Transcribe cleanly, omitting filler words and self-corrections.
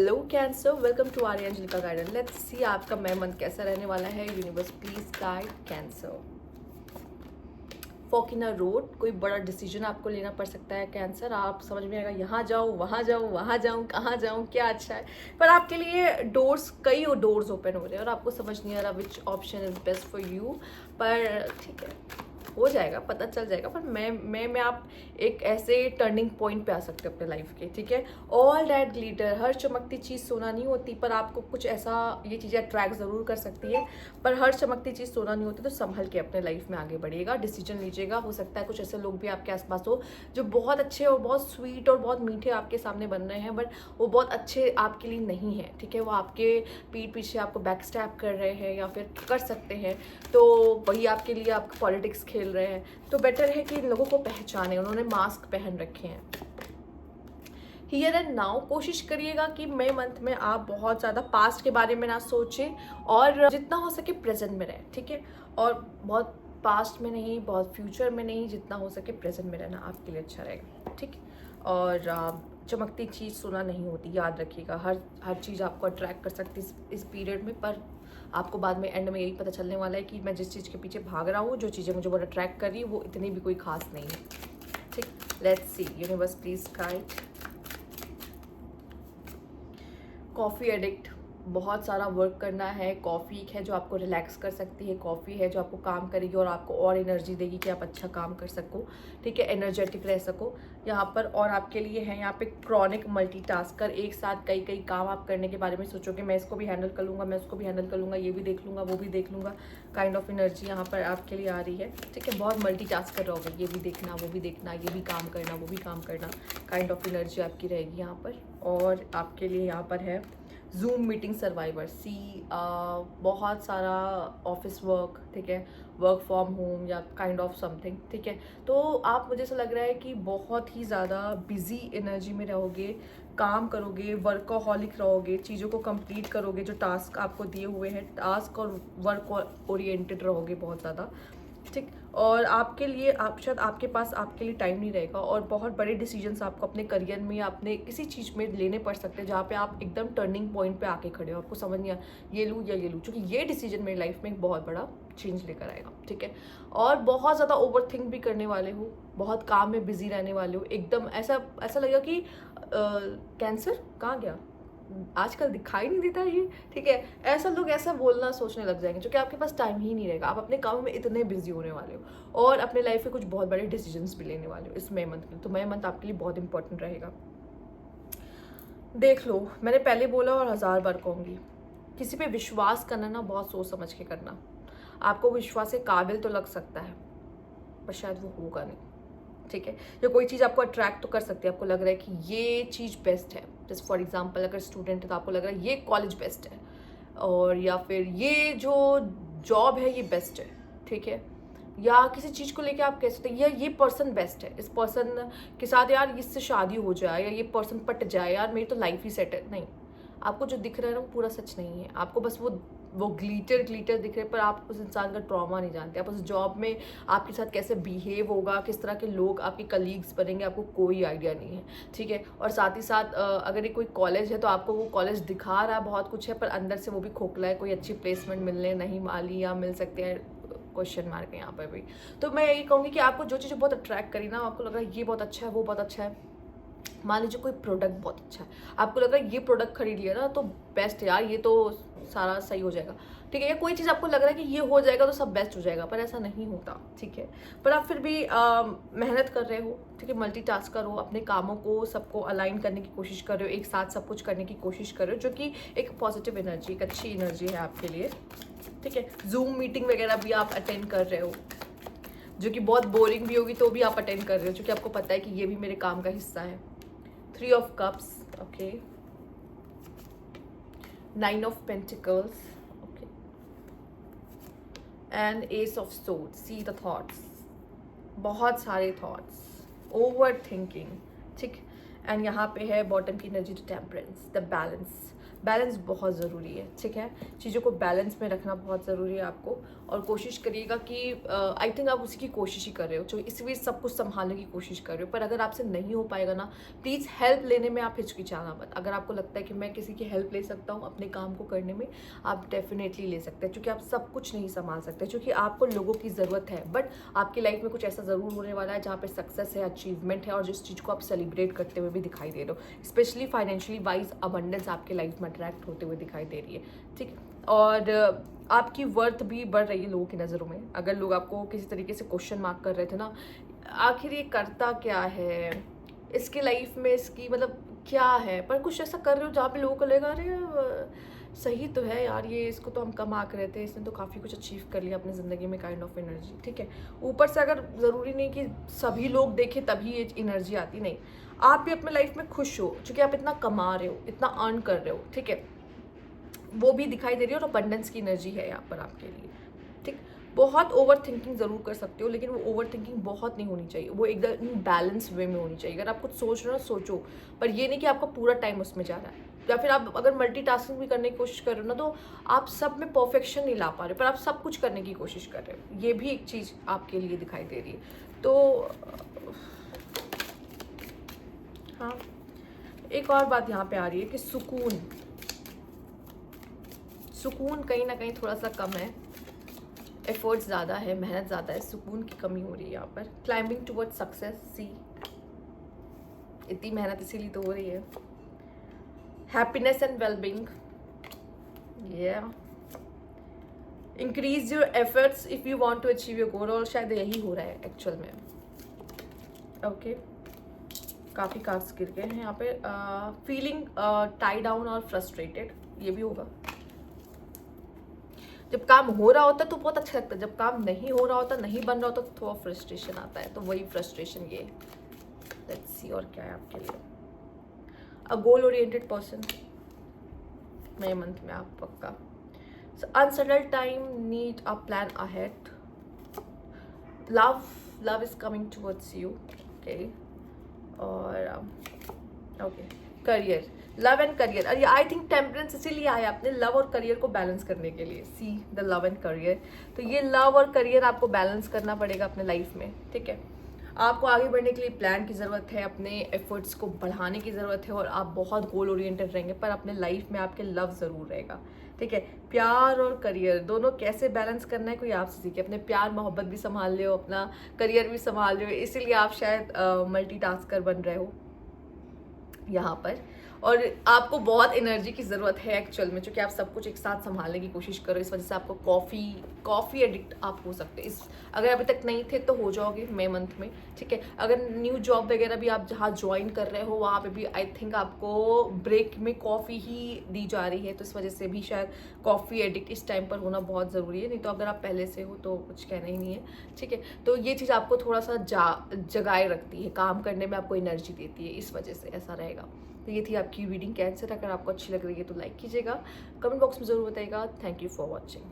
Hello cancer, welcome to Arya Anjalika guidance. Let's see आपका May month कैसा रहने वाला है। Universe please guide cancer. Fork in a road, कोई बड़ा डिसीजन आपको लेना पड़ सकता है कैंसर। आप समझ में आएगा यहाँ जाऊँ वहाँ जाऊँ वहाँ जाऊँ कहाँ जाऊँ क्या अच्छा है, पर आपके लिए कई डोर्स ओपन हो रहे हैं और आपको समझ नहीं आ रहा which option is best for you. पर ठीक है, हो जाएगा, पता चल जाएगा। पर मैं आप एक ऐसे टर्निंग पॉइंट पे आ सकते हो अपने लाइफ के। ठीक है, ऑल दैट ग्लिटर, हर चमकती चीज़ सोना नहीं होती, पर आपको कुछ ऐसा ये चीज़ें अट्रैक्ट ज़रूर कर सकती है। पर हर चमकती चीज़ सोना नहीं होती, तो संभल के अपने लाइफ में आगे बढ़िएगा, डिसीजन लीजिएगा। हो सकता है कुछ ऐसे लोग भी आपके आसपास हो जो बहुत अच्छे और बहुत स्वीट और बहुत मीठे आपके सामने बन रहे हैं, बट वो बहुत अच्छे आपके लिए नहीं है। ठीक है, वो आपके पीठ पीछे आपको बैक स्टैप कर रहे हैं या फिर कर सकते हैं, तो वही आपके लिए आप पॉलिटिक्स खेल रहे हैं। तो बेटर है कि इन लोगों को पहचाने, उन्होंने मास्क पहन रखे हैं। हियर एंड नाउ कोशिश करिएगा कि मई मंथ में आप बहुत ज़्यादा पास्ट के बारे में ना सोचें और जितना हो सके प्रेजेंट में रहें। ठीक है, और बहुत पास्ट में नहीं, बहुत फ्यूचर में नहीं, जितना हो सके प्रेजेंट में रहना आपके लिए अच्छा रहेगा। ठीक, और चमकती चीज़ सोना नहीं होती, याद रखिएगा। हर चीज़ आपको अट्रैक्ट कर सकती है इस पीरियड में, पर आपको बाद में एंड में यही पता चलने वाला है कि मैं जिस चीज़ के पीछे भाग रहा हूँ, जो चीज़ें मुझे बहुत अट्रैक्ट कर रही है, वो इतनी भी कोई खास नहीं है। ठीक, let's see universe please guide. Coffee addict, बहुत सारा वर्क करना है। कॉफ़ी है जो आपको रिलैक्स कर सकती है, कॉफ़ी है जो आपको काम करेगी और आपको और एनर्जी देगी कि आप अच्छा काम कर सको। ठीक है, एनर्जेटिक रह सको यहाँ पर। और आपके लिए है यहाँ पे क्रॉनिक मल्टीटास्कर, एक साथ कई कई काम आप करने के बारे में सोचोगे, मैं इसको भी हैंडल कर लूँगा, मैं उसको भी हैंडल कर लूँगा, ये भी देख लूँगा, वो भी देख लूँगा, काइंड ऑफ एनर्जी यहाँ पर आपके लिए आ रही है। ठीक है, बहुत मल्टीटास्कर रहोगे, ये भी देखना वो भी देखना, ये भी काम करना वो भी काम करना, काइंड ऑफ एनर्जी आपकी रहेगी यहाँ पर। और आपके लिए यहाँ पर है जूम मीटिंग सर्वाइवर। बहुत सारा ऑफिस वर्क, ठीक है, वर्क फ्रॉम होम या काइंड ऑफ समथिंग। ठीक है, तो आप, मुझे ऐसा लग रहा है कि बहुत ही ज़्यादा बिजी एनर्जी में रहोगे, काम करोगे, वर्कोहॉलिक रहोगे, चीज़ों को कंप्लीट करोगे, जो टास्क आपको दिए हुए हैं, टास्क और वर्क ओरिएंटेड रहोगे बहुत ज़्यादा। ठीक, और आपके लिए शायद आपके पास आपके लिए टाइम नहीं रहेगा और बहुत बड़े डिसीजंस आपको अपने करियर में या अपने किसी चीज़ में लेने पड़ सकते हैं, जहाँ पे आप एकदम टर्निंग पॉइंट पे आके खड़े हो, आपको समझ नहीं आ ये लूँ या ये लूँ, क्योंकि ये डिसीजन मेरी लाइफ में एक बहुत बड़ा चेंज लेकर आएगा। ठीक है, और बहुत ज़्यादा ओवर थिंक भी करने वाले हो, बहुत काम में बिजी रहने वाले हो, एकदम ऐसा ऐसा लगेगा कि कैंसर कहाँ गया, आजकल दिखाई नहीं देता ये। ठीक है, ऐसा लोग ऐसा बोलना सोचने लग जाएंगे, क्योंकि आपके पास टाइम ही नहीं रहेगा, आप अपने काम में इतने बिजी होने वाले हो और अपने लाइफ में कुछ बहुत बड़े डिसीजंस भी लेने वाले हो इस मई मंथ में। तो मई मंथ आपके लिए बहुत इंपॉर्टेंट रहेगा। देख लो, मैंने पहले बोला और 1000 बार कहूँगी, किसी पे विश्वास करना ना बहुत सोच समझ के करना। आपको विश्वास के काबिल तो लग सकता है, पर शायद वो होगा नहीं। ठीक है, या कोई चीज़ आपको अट्रैक्ट तो कर सकती है, आपको लग रहा है कि ये चीज़ बेस्ट है। जैसे फॉर एग्जांपल, अगर स्टूडेंट है तो आपको लग रहा है ये कॉलेज बेस्ट है, और या फिर ये जो जॉब है ये बेस्ट है। ठीक है, या किसी चीज़ को लेके आप कह सकते हैं यार ये पर्सन बेस्ट है, इस पर्सन के साथ यार इससे शादी हो जाए, या ये पर्सन पट जाए, यार मेरी तो लाइफ ही सेट है। नहीं, आपको जो दिख रहा है ना वो पूरा सच नहीं है, आपको बस वो ग्लिटर दिख रहे हैं, पर आप उस इंसान का ट्रॉमा नहीं जानते, आप उस जॉब में आपके साथ कैसे बिहेव होगा, किस तरह के लोग आपके कलीग्स बनेंगे, आपको कोई आइडिया नहीं है। ठीक है, और साथ ही साथ अगर ये कोई कॉलेज है तो आपको वो कॉलेज दिखा रहा है बहुत कुछ है, पर अंदर से वो भी खोखला है, कोई अच्छी प्लेसमेंट मिलने नहीं वाली या मिल सकते हैं, क्वेश्चन मार्क है यहाँ पर भी। तो मैं यही कहूँगी कि आपको जो चीज़ें बहुत अट्रैक्ट करी ना, आपको लग रहा है ये बहुत अच्छा है वो बहुत अच्छा है। मान लीजिए कोई प्रोडक्ट बहुत अच्छा है, आपको लग रहा है ये प्रोडक्ट खरीद लिया ना तो बेस्ट है यार, ये तो सारा सही हो जाएगा। ठीक है, या कोई चीज़ आपको लग रहा है कि ये हो जाएगा तो सब बेस्ट हो जाएगा, पर ऐसा नहीं होता। ठीक है, पर आप फिर भी मेहनत कर रहे हो। ठीक है, मल्टीटास्कर हो, अपने कामों को सबको अलाइन करने की कोशिश कर रहे हो, एक साथ सब कुछ करने की कोशिश कर रहे हो, जो कि एक पॉजिटिव एनर्जी, एक अच्छी एनर्जी है आपके लिए। ठीक है, जूम मीटिंग वगैरह भी आप अटेंड कर रहे हो, जो कि बहुत बोरिंग भी होगी तो भी आप अटेंड कर रहे हो, क्योंकि आपको पता है कि ये भी मेरे काम का हिस्सा है। 3 of cups, okay, 9 of pentacles, okay, and ace of swords. See the thoughts, बहुत सारे थॉट्स, ओवर थिंकिंग। ठीक, एंड यहाँ पे है बॉटम की energy to temperance, the balance. Balance बहुत ज़रूरी है, ठीक है। चीज़ों को बैलेंस में रखना बहुत ज़रूरी है आपको, और कोशिश करिएगा कि आई थिंक आप उसी की कोशिश ही कर रहे हो, जो इस बीच सब कुछ संभालने की कोशिश कर रहे हो। पर अगर आपसे नहीं हो पाएगा ना, प्लीज़ हेल्प लेने में आप हिचकिचाना मत। अगर आपको लगता है कि मैं किसी की हेल्प ले सकता हूँ अपने काम को करने में, आप डेफिनेटली ले सकते हैं, क्योंकि आप सब कुछ नहीं संभाल सकते, क्योंकि आपको लोगों की ज़रूरत है। बट आपकी लाइफ में कुछ ऐसा ज़रूर होने वाला है जहाँ पे सक्सेस है, अचीवमेंट है, और जिस चीज़ को आप सेलिब्रेट करते हुए भी दिखाई दे रहे हो। स्पेशली फाइनेंशियली वाइज अबंडेंस आपके लाइफ में अट्रैक्ट होते हुए दिखाई दे रही है, ठीक। और आपकी वर्थ भी बढ़ रही है लोगों की नज़रों में। अगर लोग आपको किसी तरीके से क्वेश्चन मार्क कर रहे थे ना, आखिर ये करता क्या है, इसकी लाइफ में इसकी मतलब क्या है, पर कुछ ऐसा कर रहे हो जहाँ पे लोगों को लगेगा अरे सही तो है यार, ये इसको तो हम कम आंक रहे थे, इसने तो काफ़ी कुछ अचीव कर लिया अपनी ज़िंदगी में, काइंड ऑफ एनर्जी, ठीक है। ऊपर से अगर ज़रूरी नहीं कि सभी लोग देखें तभी ये एनर्जी आती, नहीं। आप भी अपने लाइफ में खुश हो, चूँकि आप इतना कमा रहे हो, इतना अर्न कर रहे हो, ठीक है, वो भी दिखाई दे रही है, और अबंडेंस की एनर्जी है यहाँ पर आपके लिए, ठीक। बहुत ओवर थिंकिंग ज़रूर कर सकते हो, लेकिन वो ओवर थिंकिंग बहुत नहीं होनी चाहिए, वो एकदम बैलेंस वे में होनी चाहिए। अगर आप कुछ सोच रहे हो सोचो, पर ये नहीं कि आपका पूरा टाइम उसमें जा रहा है, या फिर आप अगर मल्टीटास्किंग भी करने की कोशिश कर रहे हो ना, तो आप सब में परफेक्शन नहीं ला पा रहे, पर आप सब कुछ करने की कोशिश कर रहे हो, ये भी एक चीज़ आपके लिए दिखाई दे रही है। तो हाँ, एक और बात यहाँ पे आ रही है कि सुकून कहीं ना कहीं थोड़ा सा कम है, एफर्ट्स ज़्यादा है, मेहनत ज़्यादा है, सुकून की कमी हो रही है यहाँ पर। क्लाइंबिंग टुवर्ड्स सक्सेस, सी इतनी मेहनत इसीलिए तो हो रही है। Happiness and wellbeing, increase your efforts if you want to achieve your goal, और शायद यही हो रहा है एक्चुअल में, ओके। काफ़ी कार्ड्स गिर गए हैं यहाँ पे। फीलिंग टाई डाउन और फ्रस्ट्रेटेड, ये भी होगा। जब काम हो रहा होता है तो बहुत अच्छा लगता है, जब काम नहीं हो रहा होता, नहीं बन रहा होता, तो थोड़ा फ्रस्ट्रेशन आता है, तो वही फ्रस्ट्रेशन ये। लेट्स सी और क्या है आपके लिए। A goal oriented person, May month में आप पक्का। Unsettled time, need a plan ahead. Love is coming towards you, okay. और okay, career, love and career, और ये आई थिंक टेम्परेंस इसीलिए आया अपने लव और करियर को बैलेंस करने के लिए। See the love and career, तो ये लव और करियर आपको बैलेंस करना पड़ेगा अपने लाइफ में, ठीक है। आपको आगे बढ़ने के लिए प्लान की ज़रूरत है, अपने एफर्ट्स को बढ़ाने की ज़रूरत है, और आप बहुत गोल ओरिएंटेड रहेंगे, पर अपने लाइफ में आपके लव ज़रूर रहेगा, ठीक है। प्यार और करियर दोनों कैसे बैलेंस करना है कोई आपसे सीखे, अपने प्यार मोहब्बत भी संभाल ले हो, अपना करियर भी संभाल ले हो, इसीलिए आप शायद मल्टीटास्कर बन रहे हो यहाँ पर। और आपको बहुत एनर्जी की ज़रूरत है एक्चुअल में, क्योंकि आप सब कुछ एक साथ संभालने की कोशिश करो, इस वजह से आपको कॉफ़ी एडिक्ट आप हो सकते हैं। इस अगर अभी तक नहीं थे तो हो जाओगे मई मंथ में, ठीक है। अगर न्यू जॉब वगैरह भी आप जहाँ ज्वाइन कर रहे हो, वहाँ पे भी आई थिंक आपको ब्रेक में कॉफ़ी ही दी जा रही है, तो इस वजह से भी शायद कॉफ़ी एडिक्ट इस टाइम पर होना बहुत ज़रूरी है, नहीं तो अगर आप पहले से हो तो कुछ कहना ही नहीं है, ठीक है। तो ये चीज़ आपको थोड़ा सा जगाए रखती है, काम करने में आपको एनर्जी देती है, इस वजह से ऐसा रहेगा। तो ये थी आपकी रीडिंग कैंसर। अगर आपको अच्छी लग रही है तो लाइक कीजिएगा, कमेंट बॉक्स में ज़रूर बताइएगा। Thank you for watching.